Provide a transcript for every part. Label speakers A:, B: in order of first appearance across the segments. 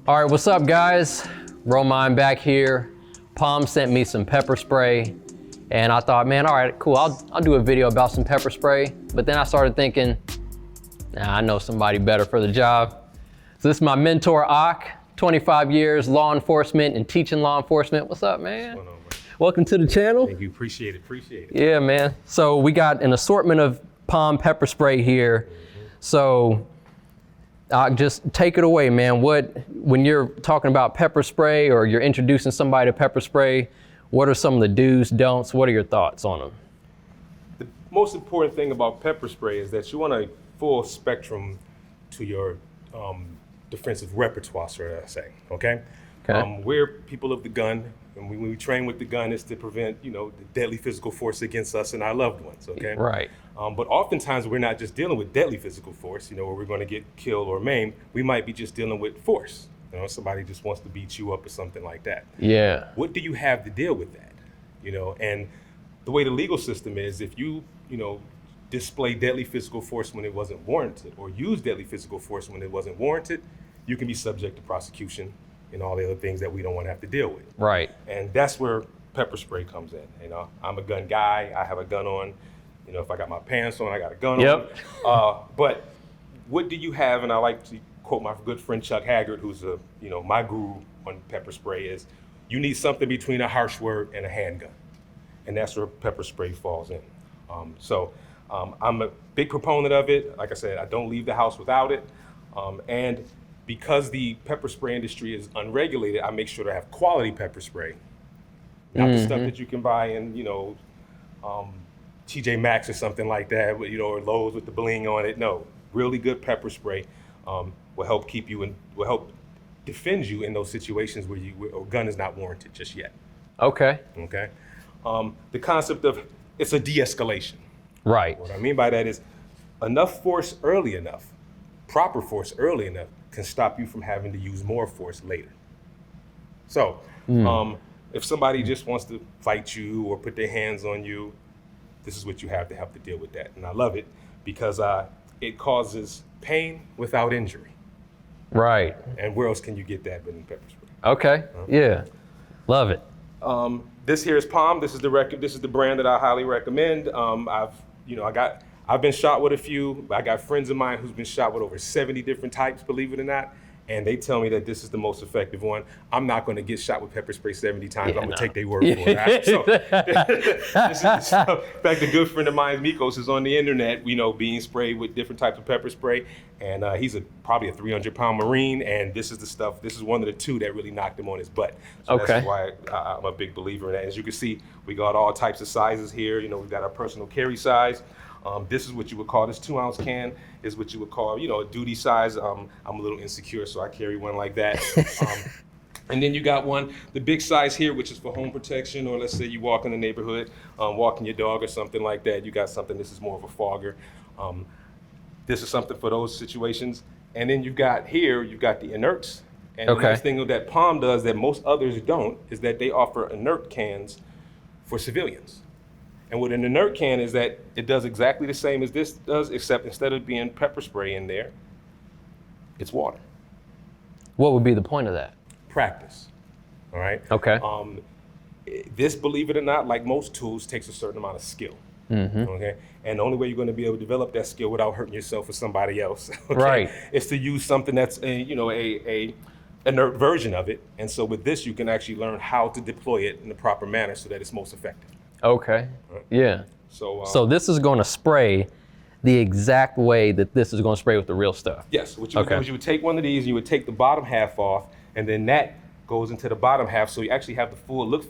A: All right, what's up guys? Romine back here. POM sent me some pepper spray and I thought, man, all right, cool, I'll do a video about some pepper spray. But then I started thinking, nah, I know somebody better for the job. So this is my mentor, Aquil, 25 years, law enforcement and teaching law enforcement. What's up, man?
B: What's going on, man?
A: Welcome to the channel.
B: Thank you, appreciate it.
A: Yeah, man. So we got an assortment of POM pepper spray here. So just take it away, man. When you're talking about pepper spray or you're introducing somebody to pepper spray, what are some of the do's, don'ts? What are your thoughts on them?
B: The most important thing about pepper spray is that you want a full spectrum to your defensive repertoire, so to say, okay? We're people of the gun, and when we train with the gun, it's to prevent, the deadly physical force against us and our loved ones, okay?
A: Right.
B: But oftentimes we're not just dealing with deadly physical force, where we're going to get killed or maimed. We might be just dealing with force. Somebody just wants to beat you up or something like that.
A: Yeah.
B: What do you have to deal with that? And the way the legal system is, if you, display deadly physical force when it wasn't warranted or use deadly physical force when it wasn't warranted, you can be subject to prosecution and all the other things that we don't want to have to deal with.
A: Right.
B: And that's where pepper spray comes in. I'm a gun guy. I have a gun on. If I got my pants on, I got a gun on. But what do you have? And I like to quote my good friend Chuck Haggard, who's my guru on pepper spray, is you need something between a harsh word and a handgun. And that's where pepper spray falls in. I'm a big proponent of it. Like I said, I don't leave the house without it. And because the pepper spray industry is unregulated, I make sure to have quality pepper spray. Not the stuff that you can buy in, TJ Maxx or something like that, or Lowe's with the bling on it. No, really good pepper spray will help keep you will help defend you in those situations where a gun is not warranted just yet.
A: Okay.
B: Okay. The concept of it's a de-escalation.
A: Right.
B: What I mean by that is enough force early enough, proper force early enough, can stop you from having to use more force later. So if somebody just wants to fight you or put their hands on you, this is what you have to deal with that. And I love it because it causes pain without injury.
A: Right.
B: And where else can you get that but in pepper spray?
A: Okay. Yeah. Love it.
B: This here is POM. This is the brand that I highly recommend. I've been shot with a few. I got friends of mine who's been shot with over 70 different types, believe it or not. And they tell me that this is the most effective one. I'm not going to get shot with pepper spray 70 times. I'm going to take their word for it. So, this is, in fact, a good friend of mine, Mikos, is on the internet, being sprayed with different types of pepper spray. And he's probably a 300-pound Marine. And this is one of the two that really knocked him on his butt. So that's why I'm a big believer in that. As you can see, we got all types of sizes here. We've got our personal carry size. This is what you would call, this 2-ounce can is what you would call, a duty size. I'm a little insecure, so I carry one like that. And then you got one, the big size here, which is for home protection, or let's say you walk in the neighborhood, walking your dog or something like that. You got something, this is more of a fogger. This is something for those situations. And then you've got the Inerts. And the nice thing that POM does that most others don't is that they offer inert cans for civilians. And what an inert can is that it does exactly the same as this does, except instead of being pepper spray in there, it's water.
A: What would be the point of that?
B: Practice, all right?
A: Okay.
B: This, believe it or not, like most tools, takes a certain amount of skill, okay? And the only way you're gonna be able to develop that skill without hurting yourself or somebody else, okay, is to use something that's a inert version of it. And so with this, you can actually learn how to deploy it in the proper manner so that it's most effective.
A: Okay. Right. Yeah.
B: So
A: this is going to spray the exact way that this is going to spray with the real stuff.
B: Yes. What you would do is you would take one of these, you would take the bottom half off, and then that goes into the bottom half, so you actually have the full looks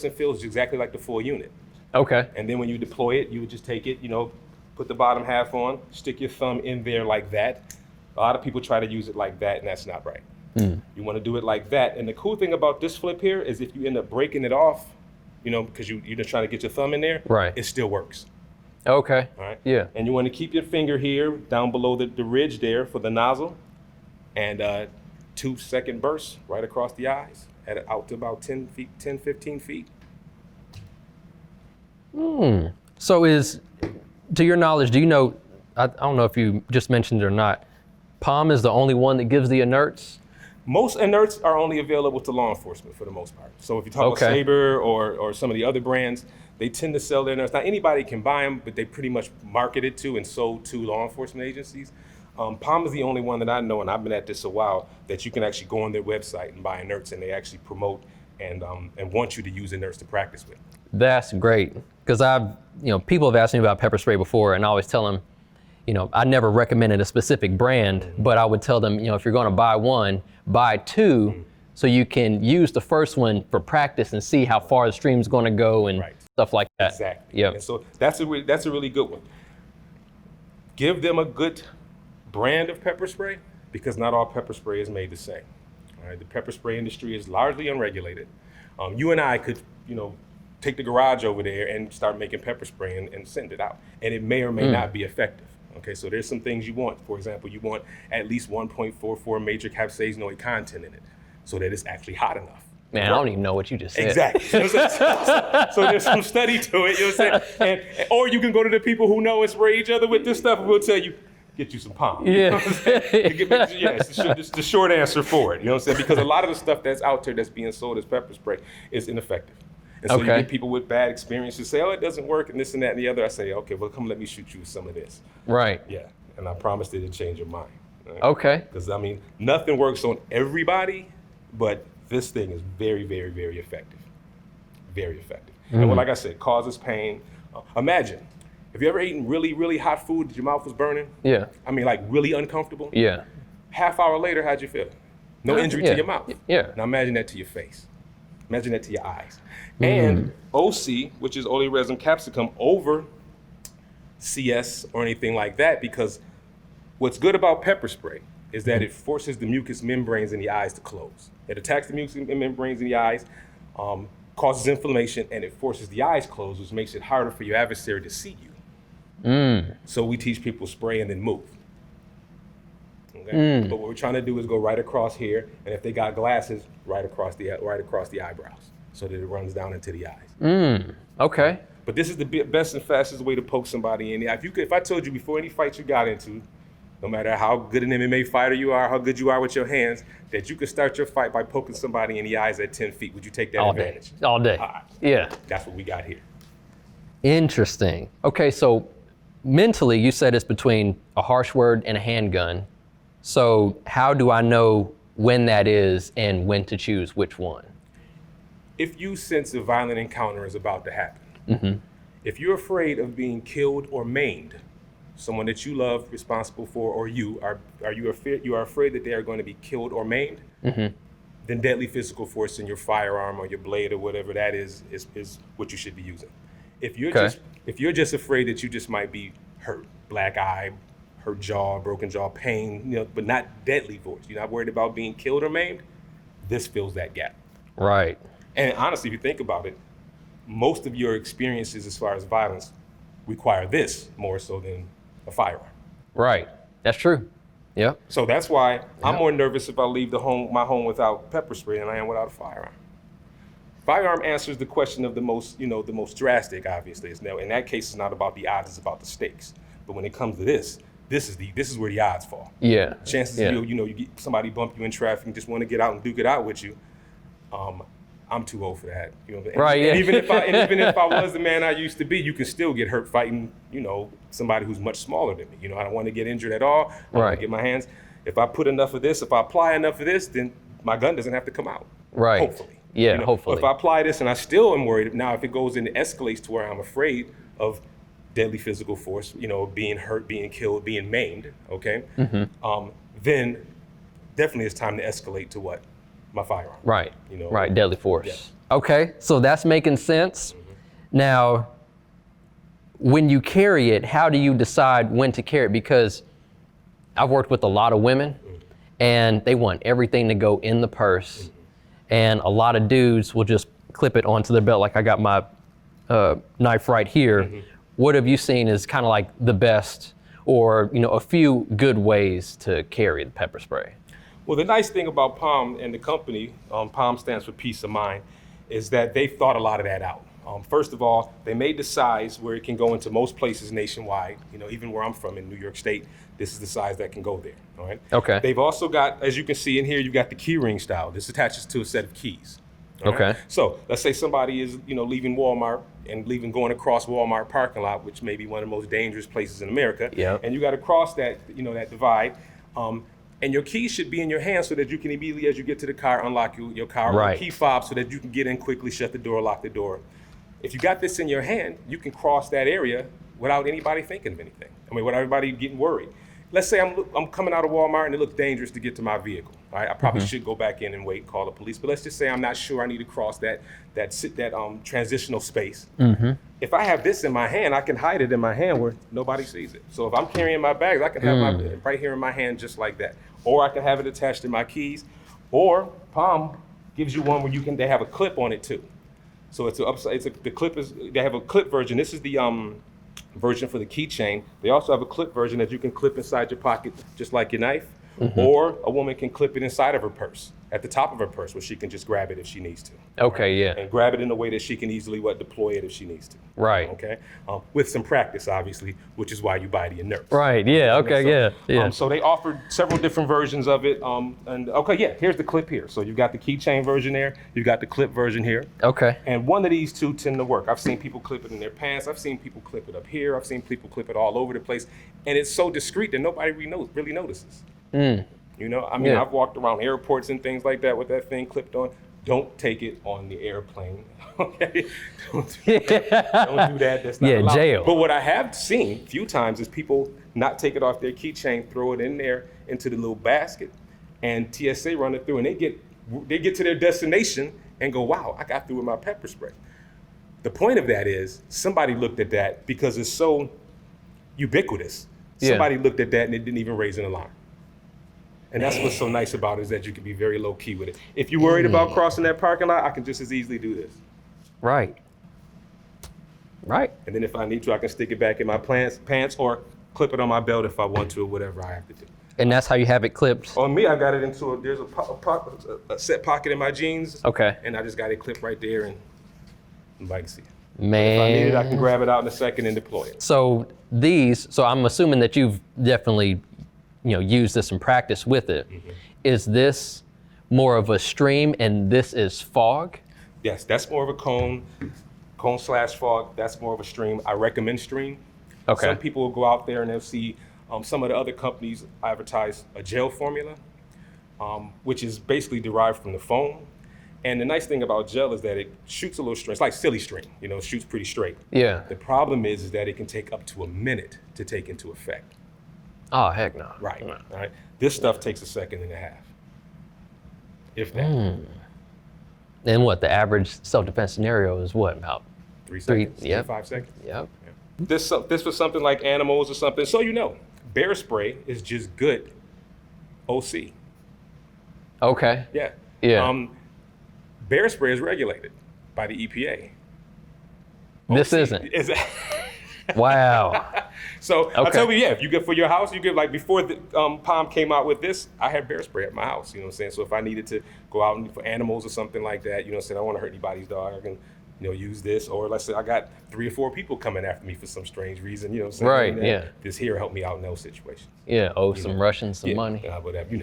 B: and feels exactly like the full unit. Okay. And then when you deploy it, you would just take it, put the bottom half on, stick your thumb in there like that. A lot of people try to use it like that, and that's not right. You want to do it like that. And the cool thing about this flip here is if you end up breaking it off, because you're just trying to get your thumb in there, right, it still works. Okay. All right. Yeah. And you want to keep your finger here down below the ridge there for the nozzle, and 2-second bursts right across the eyes out to about 10 feet, 10, 15 feet.
A: So to your knowledge, do you know, I don't know if you just mentioned it or not, POM is the only one that gives the inerts?
B: Most inerts are only available to law enforcement for the most part. So if you talk about Sabre or some of the other brands, they tend to sell their inerts. Now anybody can buy them, but they pretty much market it to and sold to law enforcement agencies. POM is the only one that I know, and I've been at this a while, that you can actually go on their website and buy inerts, and they actually promote and want you to use inerts to practice with.
A: That's great, because people have asked me about pepper spray before, and I always tell them, I never recommended a specific brand, but I would tell them, if you're going to buy one, buy two, so you can use the first one for practice and see how far the stream's going to go and stuff like that.
B: Exactly.
A: Yeah.
B: And so that's a really good one. Give them a good brand of pepper spray, because not all pepper spray is made the same. All right, the pepper spray industry is largely unregulated. You and I could, take the garage over there and start making pepper spray and send it out, and it may or may not be effective. Okay, so there's some things you want. For example, you want at least 1.44 major capsaicinoid content in it, so that it's actually hot enough.
A: Man, I don't even know what you just said.
B: Exactly. So there's some study to it. You know what I'm saying? Or you can go to the people who know and spray each other with this stuff, and we'll tell you, get you some POM.
A: Yeah.
B: You know what I'm saying? It's the short answer for it. You know what I'm saying? Because a lot of the stuff that's out there that's being sold as pepper spray is ineffective. And so you get people with bad experiences say, oh, it doesn't work, and this and that and the other. I say, okay, well, come let me shoot you with some of this.
A: Right.
B: Yeah. And I promise that it'll change your mind. Right?
A: Okay.
B: Because, nothing works on everybody, but this thing is very, very, very effective. Very effective. And like I said, causes pain. Imagine, have you ever eaten really, really hot food that your mouth was burning?
A: Yeah.
B: Like really uncomfortable?
A: Yeah.
B: Half hour later, how'd you feel? No injury to your mouth.
A: Yeah.
B: Now imagine that to your face. Imagine that to your eyes. And OC, which is oleoresin capsicum, over CS or anything like that, because what's good about pepper spray is that it forces the mucous membranes in the eyes to close. It attacks the mucous membranes in the eyes, causes inflammation, and it forces the eyes closed, which makes it harder for your adversary to see you. So we teach people spray and then move. Okay? But what we're trying to do is go right across here, and if they got glasses, right across the eyebrows, so that it runs down into the eyes.
A: Okay.
B: But this is the best and fastest way to poke somebody in the eye. If I told you before any fight you got into, no matter how good an MMA fighter you are, how good you are with your hands, that you could start your fight by poking somebody in the eyes at 10 feet, would you take that advantage?
A: All day.
B: All right.
A: Yeah.
B: That's what we got here.
A: Interesting. Okay, so mentally you said it's between a harsh word and a handgun. So how do I know when that is and when to choose which one?
B: If you sense a violent encounter is about to happen, if you're afraid of being killed or maimed, someone that you love, responsible for, or you are afraid that they are going to be killed or maimed, then deadly physical force in your firearm or your blade or whatever that is what you should be using. If you're just afraid that you just might be hurt, black eye, hurt jaw, broken jaw, pain, but not deadly force, you're not worried about being killed or maimed, this fills that gap.
A: Right.
B: And honestly, if you think about it, most of your experiences as far as violence require this more so than a firearm.
A: Right. That's true. Yep.
B: So that's why I'm more nervous if I leave my home without pepper spray than I am without a firearm. Firearm answers the question of the most drastic, obviously. Now, in that case, it's not about the odds, it's about the stakes. But when it comes to this is where the odds fall.
A: Yeah.
B: Chances you get somebody bump you in traffic and just want to get out and duke it out with you. I'm too old for that.
A: Right. Yeah.
B: And even if I was the man I used to be, you can still get hurt fighting, somebody who's much smaller than me. I don't want to get injured at all. I don't want to get my hands. If I apply enough of this, then my gun doesn't have to come out.
A: Right.
B: Hopefully.
A: Yeah, hopefully.
B: If I apply this and I still am worried, now if it goes and escalates to where I'm afraid of deadly physical force, being hurt, being killed, being maimed, okay? Then definitely it's time to escalate to what? My firearm.
A: Right. Right. Deadly force.
B: Yeah.
A: Okay. So that's making sense. Now, when you carry it, how do you decide when to carry it? Because I've worked with a lot of women and they want everything to go in the purse. And a lot of dudes will just clip it onto their belt. Like I got my knife right here. What have you seen is kind of like the best or, a few good ways to carry the pepper spray?
B: Well, the nice thing about POM and the company, POM stands for peace of mind, is that they've thought a lot of that out. First of all, they made the size where it can go into most places nationwide. Even where I'm from in New York State, This is the size that can go there, all right?
A: Okay.
B: They've also got, as you can see in here, you've got the key ring style. This attaches to a set of keys. All right?
A: Okay.
B: So let's say somebody is, leaving Walmart and going across Walmart parking lot, which may be one of the most dangerous places in America.
A: Yeah.
B: And you got to cross that, that divide. And your keys should be in your hand so that you can immediately, as you get to the car, unlock your car with a key fob so that you can get in quickly, shut the door, lock the door. If you got this in your hand, you can cross that area without anybody thinking of anything. Without everybody getting worried. Let's say I'm coming out of Walmart and it looks dangerous to get to my vehicle. All right, I probably should go back in and wait and call the police. But let's just say I'm not sure I need to cross that transitional space. If I have this in my hand, I can hide it in my hand where nobody sees it. So if I'm carrying my bags, I can have my right here in my hand just like that. Or I can have it attached to my keys. Or POM gives you one where they have a clip on it too. So the clip is, they have a clip version. This is the version for the keychain. They also have a clip version that you can clip inside your pocket, just like your knife. Or a woman can clip it inside of her purse, at the top of her purse, where she can just grab it if she needs to.
A: Okay, yeah.
B: And grab it in a way that she can easily deploy it if she needs to.
A: Right.
B: Okay. With some practice, obviously, which is why you buy the Inerts.
A: Right. Yeah. Okay. Yeah.
B: So they offered several different versions of it. Here's the clip here. So you've got the keychain version there. You've got the clip version here.
A: Okay.
B: And one of these two tend to work. I've seen people clip it in their pants. I've seen people clip it up here. I've seen people clip it all over the place. And it's so discreet that nobody really notices. I've walked around airports and things like that with that thing clipped on. Don't take it on the airplane. Okay? Don't do that. That's not allowed.
A: Jail.
B: But what I have seen a few times is people not take it off their keychain, throw it in there into the little basket, and TSA run it through, and they get to their destination and go, wow, I got through with my pepper spray. The point of that is somebody looked at that because it's so ubiquitous. Somebody looked at that and it didn't even raise an alarm. And that's what's so nice about it, is that you can be very low key with it. If you're worried about crossing that parking lot, I can just as easily do this.
A: Right.
B: And then if I need to, I can stick it back in my pants or clip it on my belt if I want to, or whatever I have to do.
A: And that's how you have it clipped?
B: On me, I got it into there's a set pocket in my jeans.
A: Okay.
B: And I just got it clipped right there, and nobody can see it.
A: Man.
B: If I need it, I can grab it out in a second and deploy it.
A: So I'm assuming that you've definitely used this in practice with it. Is this more of a stream and this is fog?
B: Yes, that's more of a cone/fog. That's more of a stream. I recommend stream.
A: Okay.
B: Some people will go out there and they'll see some of the other companies advertise a gel formula, which is basically derived from the foam. And the nice thing about gel is that it shoots a little straight. It's like silly string, it shoots pretty straight.
A: Yeah.
B: The problem is that it can take up to a minute to take into effect.
A: Oh, heck no.
B: Right. All right. This stuff takes a second and a half, if that.
A: And what, the average self-defense scenario is what, about
B: 3 seconds? 5 seconds?
A: Yep.
B: Yeah. This was something like animals or something. So bear spray is just good OC.
A: Okay.
B: Yeah.
A: Yeah.
B: Bear spray is regulated by the EPA.
A: This isn't. Wow.
B: So I'll tell you, if you get for your house, you get before the POM came out with this, I had bear spray at my house, you know what I'm saying? So if I needed to go out for animals or something like that, I don't want to hurt anybody's dog, I can, use this. Or let's say I got 3 or 4 people coming after me for some strange reason, you know what I'm saying?
A: Right, yeah.
B: This here helped me out in those situations.
A: Yeah, some Russians some money.
B: Whatever,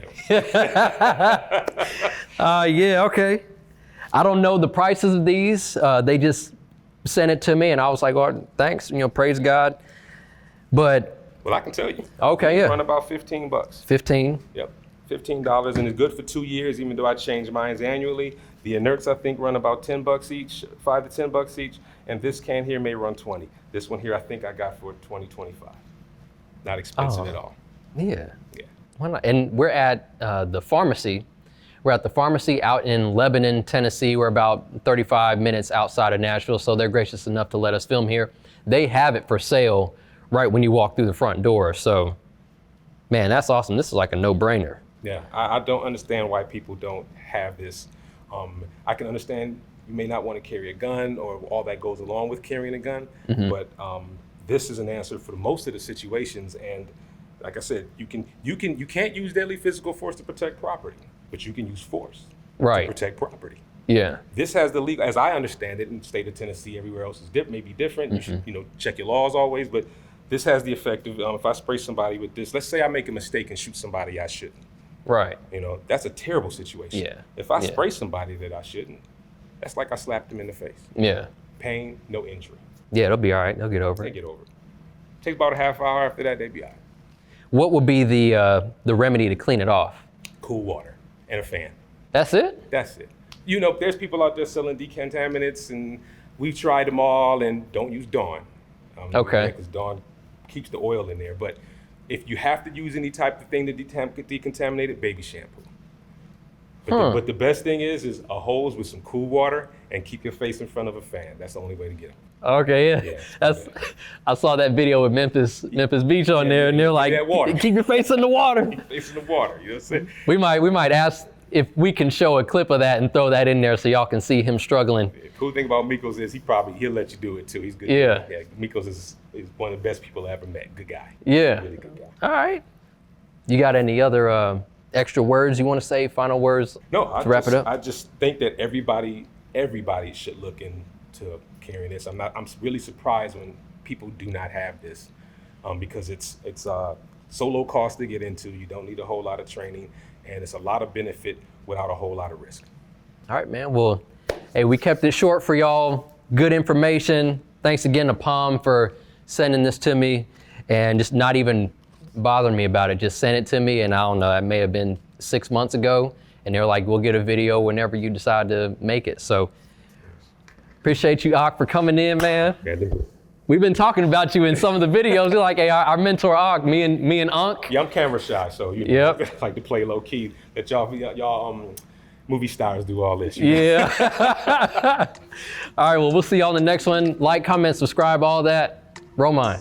A: Yeah, okay. I don't know the prices of these. They just sent it to me and I was like, oh, thanks, praise God. But
B: well, I can tell you.
A: Okay, yeah.
B: Run about $15.
A: 15.
B: Yep, $15, and it's good for 2 years, even though I change mine annually. The Inerts, I think, run about $10 each, $5 to $10 each, and this can here may run 20. This one here, I think I got for 20, 25. Not expensive at all.
A: Yeah.
B: Yeah.
A: Why not? And we're at the pharmacy. We're at the pharmacy out in Lebanon, Tennessee. We're about 35 minutes outside of Nashville, so they're gracious enough to let us film here. They have it for sale right when you walk through the front door. So, man, that's awesome. This is like a no-brainer.
B: Yeah, I don't understand why people don't have this. I can understand you may not want to carry a gun or all that goes along with carrying a gun, but this is an answer for most of the situations. And like I said, you can't use deadly physical force to protect property, but you can use force to protect property.
A: Yeah.
B: This has the legal, as I understand it, in the state of Tennessee, everywhere else is may be different. You should, check your laws always, but This has the effect of if I spray somebody with this, let's say I make a mistake and shoot somebody I shouldn't.
A: Right.
B: You know, that's a terrible situation.
A: Yeah.
B: If I spray somebody that I shouldn't, that's like I slapped them in the face.
A: Yeah.
B: Pain, no injury.
A: Yeah, they'll be all right. They'll get over
B: They
A: it.
B: get over it. Takes about a half hour. After that, they be all right.
A: What would be the remedy to clean it off?
B: Cool water and a fan.
A: That's it?
B: That's it. You know, there's people out there selling decontaminants, and we've tried them all, and don't use Dawn.
A: Okay.
B: Because Dawn keeps the oil in there. But if you have to use any type of thing to decontaminate it, baby shampoo. But the best thing is a hose with some cool water and keep your face in front of a fan. That's the only way to get them.
A: Okay, yeah. I saw that video with Memphis Beach on there, and they're like, keep your face in the water.
B: Keep your face in the water, you know what I'm saying?
A: We might ask if we can show a clip of that and throw that in there so y'all can see him struggling.
B: The cool thing about Mikos is he'll let you do it too. He's good.
A: Yeah.
B: Mikos is one of the best people I ever met. Good guy.
A: Yeah.
B: Really good guy.
A: All right. You got any other extra words you want to say? Final words?
B: No,
A: to wrap it up.
B: I just think that everybody should look into carrying this. I'm really surprised when people do not have this, because it's so low cost to get into. You don't need a whole lot of training, and it's a lot of benefit without a whole lot of risk.
A: All right, man. Well, hey, we kept it short for y'all. Good information. Thanks again to POM for sending this to me and just not even bothering me about it. Just sent it to me, and I don't know, it may have been 6 months ago, and they're like, we'll get a video whenever you decide to make it. So appreciate you, Ak, for coming in, man. We've been talking about you in some of the videos. You're like, hey, our mentor Ak, me and Unk.
B: Yeah, I'm camera shy, so you know, I like to play low key. That y'all movie stars do all this.
A: Yeah. All right, well, we'll see y'all in the next one. Like, comment, subscribe, all that. Roll mine.